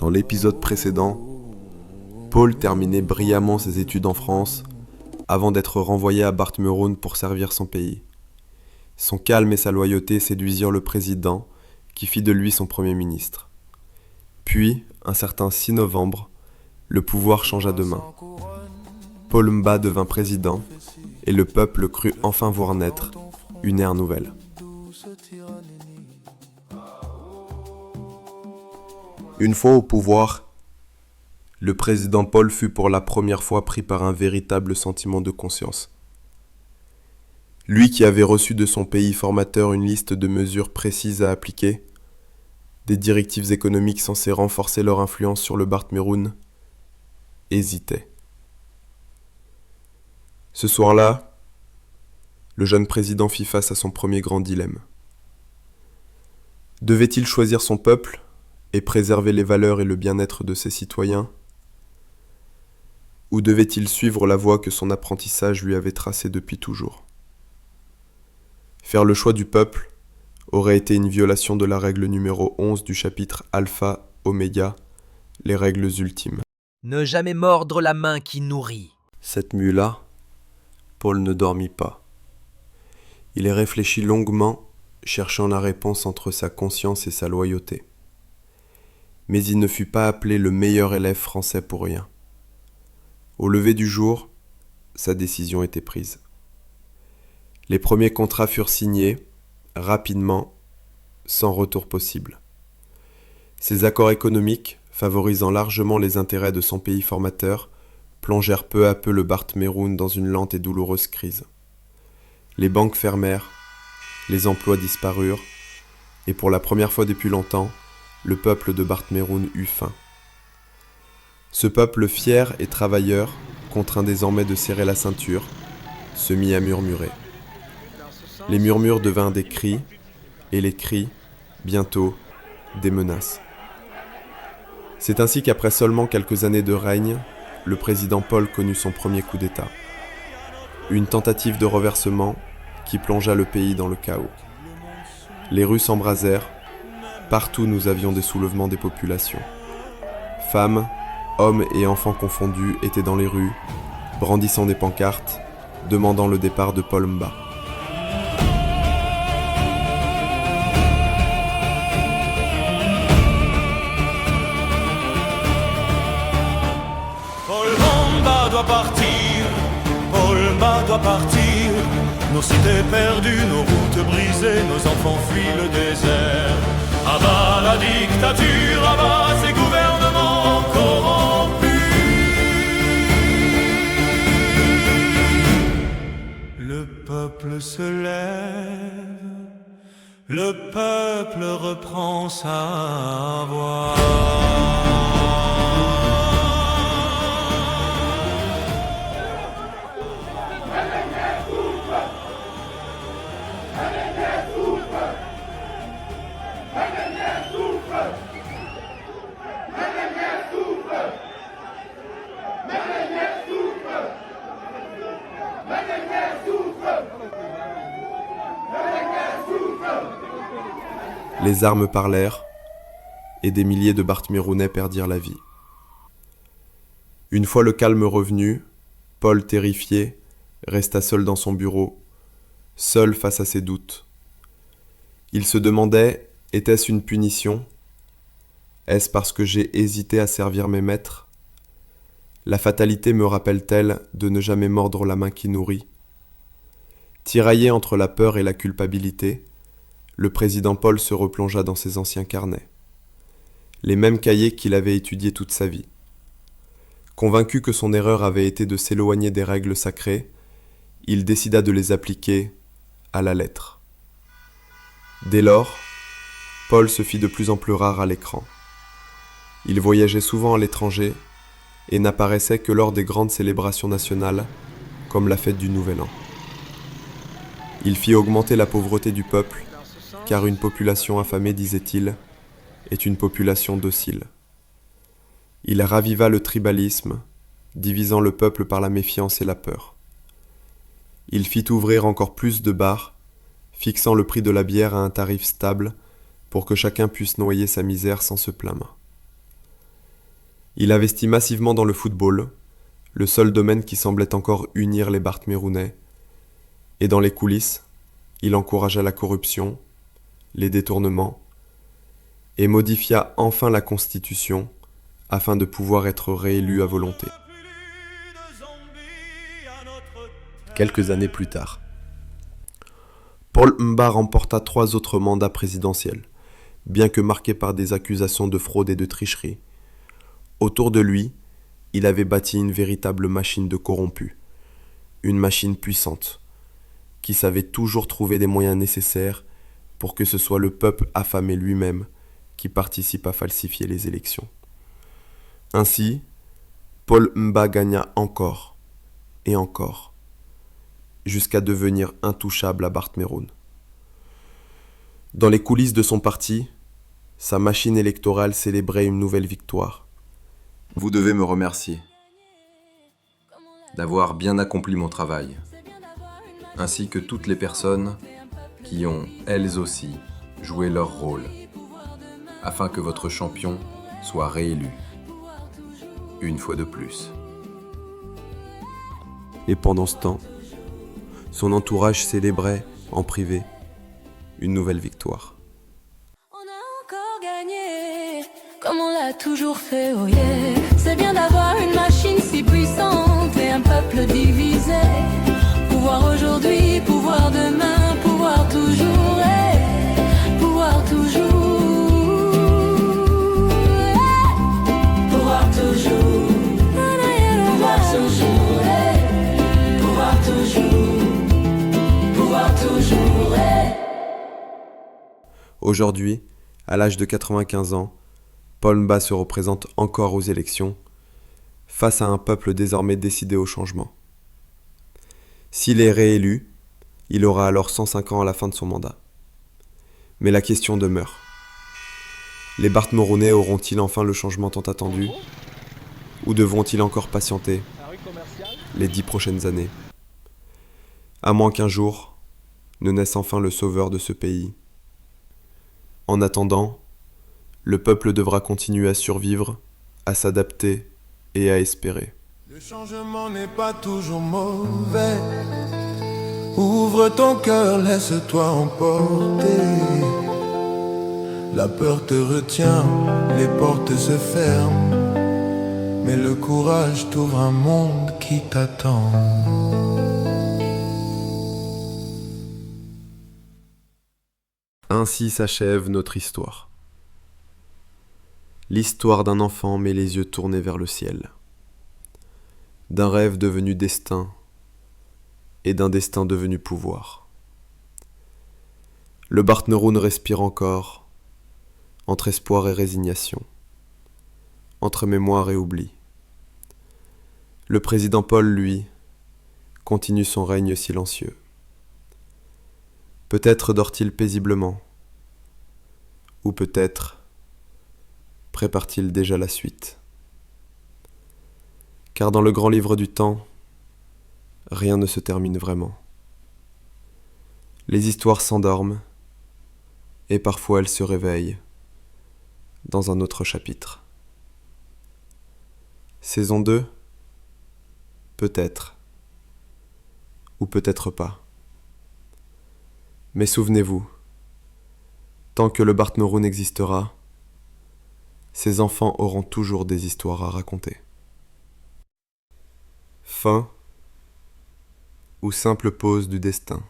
Dans l'épisode précédent, Paul terminait brillamment ses études en France avant d'être renvoyé à Barth-Meroun pour servir son pays. Son calme et sa loyauté séduisirent le président qui fit de lui son premier ministre. Puis, un certain 6 novembre, le pouvoir changea de main. Paul Mba devint président et le peuple crut enfin voir naître une ère nouvelle. Une fois au pouvoir, le président Paul fut pour la première fois pris par un véritable sentiment de conscience. Lui qui avait reçu de son pays formateur une liste de mesures précises à appliquer, des directives économiques censées renforcer leur influence sur le Barth-Meroun, hésitait. Ce soir-là, le jeune président fit face à son premier grand dilemme. Devait-il choisir son peuple et préserver les valeurs et le bien-être de ses citoyens, ou devait-il suivre la voie que son apprentissage lui avait tracée depuis toujours ? Faire le choix du peuple aurait été une violation de la règle numéro 11 du chapitre Alpha Oméga, les règles ultimes. Ne jamais mordre la main qui nourrit. Cette nuit-là, Paul ne dormit pas. Il y réfléchit longuement, cherchant la réponse entre sa conscience et sa loyauté. Mais il ne fut pas appelé le meilleur élève français pour rien. Au lever du jour, sa décision était prise. Les premiers contrats furent signés, rapidement, sans retour possible. Ces accords économiques, favorisant largement les intérêts de son pays formateur, plongèrent peu à peu le Barth-Meroun dans une lente et douloureuse crise. Les banques fermèrent, les emplois disparurent, et pour la première fois depuis longtemps, le peuple de Barth-Meroun eut faim. Ce peuple fier et travailleur, contraint désormais de serrer la ceinture, se mit à murmurer. Les murmures devinrent des cris, et les cris, bientôt, des menaces. C'est ainsi qu'après seulement quelques années de règne, le président Paul connut son premier coup d'État. Une tentative de renversement qui plongea le pays dans le chaos. Les rues s'embrasèrent. Partout nous avions des soulèvements des populations. Femmes, hommes et enfants confondus étaient dans les rues, brandissant des pancartes, demandant le départ de Paul Mba. Paul Mba doit partir, Paul Mba doit partir. Nos cités perdues, nos routes brisées, nos enfants fuient le désert. À bas la dictature, à bas ces gouvernements corrompus. Le peuple se lève, le peuple reprend sa voix. Les armes parlèrent, et des milliers de Barth-Merounais perdirent la vie. Une fois le calme revenu, Paul, terrifié, resta seul dans son bureau, seul face à ses doutes. Il se demandait, était-ce une punition ? Est-ce parce que j'ai hésité à servir mes maîtres ? La fatalité me rappelle-t-elle de ne jamais mordre la main qui nourrit ? Tiraillé entre la peur et la culpabilité, le président Paul se replongea dans ses anciens carnets, les mêmes cahiers qu'il avait étudiés toute sa vie. Convaincu que son erreur avait été de s'éloigner des règles sacrées, il décida de les appliquer à la lettre. Dès lors, Paul se fit de plus en plus rare à l'écran. Il voyageait souvent à l'étranger et n'apparaissait que lors des grandes célébrations nationales, comme la fête du Nouvel An. Il fit augmenter la pauvreté du peuple, car une population affamée, disait-il, est une population docile. Il raviva le tribalisme, divisant le peuple par la méfiance et la peur. Il fit ouvrir encore plus de bars, fixant le prix de la bière à un tarif stable pour que chacun puisse noyer sa misère sans se plaindre. Il investit massivement dans le football, le seul domaine qui semblait encore unir les Barthmérounais, et dans les coulisses, il encouragea la corruption, les détournements, et modifia enfin la Constitution afin de pouvoir être réélu à volonté. Quelques années plus tard, Paul Mba remporta 3 autres mandats présidentiels, bien que marqués par des accusations de fraude et de tricherie. Autour de lui, il avait bâti une véritable machine de corrompus, une machine puissante, qui savait toujours trouver des moyens nécessaires pour que ce soit le peuple affamé lui-même qui participe à falsifier les élections. Ainsi, Paul Mba gagna encore et encore, jusqu'à devenir intouchable à Barthméroun. Dans les coulisses de son parti, sa machine électorale célébrait une nouvelle victoire. Vous devez me remercier d'avoir bien accompli mon travail, ainsi que toutes les personnes qui ont, elles aussi, joué leur rôle, afin que votre champion soit réélu, une fois de plus. Et pendant ce temps, son entourage célébrait, en privé, une nouvelle victoire. On a encore gagné, comme on l'a toujours fait, oh yeah. C'est bien d'avoir une machine si puissante et un peuple divisé. Pouvoir aujourd'hui, pouvoir demain, pouvoir toujours, pouvoir toujours, pouvoir toujours, pouvoir toujours, pouvoir toujours, pouvoir toujours. Aujourd'hui, à l'âge de 95 ans, Paul Mba se représente encore aux élections, face à un peuple désormais décidé au changement. S'il est réélu, il aura alors 105 ans à la fin de son mandat. Mais la question demeure. Les Barthmérounais auront-ils enfin le changement tant attendu? Ou devront-ils encore patienter les 10 prochaines années? À moins qu'un jour ne naisse enfin le sauveur de ce pays. En attendant, le peuple devra continuer à survivre, à s'adapter et à espérer. Le changement n'est pas toujours mauvais. Ouvre ton cœur, laisse-toi emporter. La peur te retient, les portes se ferment, mais le courage t'ouvre un monde qui t'attend. Ainsi s'achève notre histoire. L'histoire d'un enfant met les yeux tournés vers le ciel, d'un rêve devenu destin et d'un destin devenu pouvoir. Le Barthméroun respire encore, entre espoir et résignation, entre mémoire et oubli. Le président Paul, lui, continue son règne silencieux. Peut-être dort-il paisiblement, ou peut-être prépare-t-il déjà la suite. Car dans le grand livre du temps, rien ne se termine vraiment. Les histoires s'endorment, et parfois elles se réveillent dans un autre chapitre. Saison 2, peut-être, ou peut-être pas. Mais souvenez-vous, tant que le Barthméroun existera, ses enfants auront toujours des histoires à raconter. Fin ou simple pause du destin.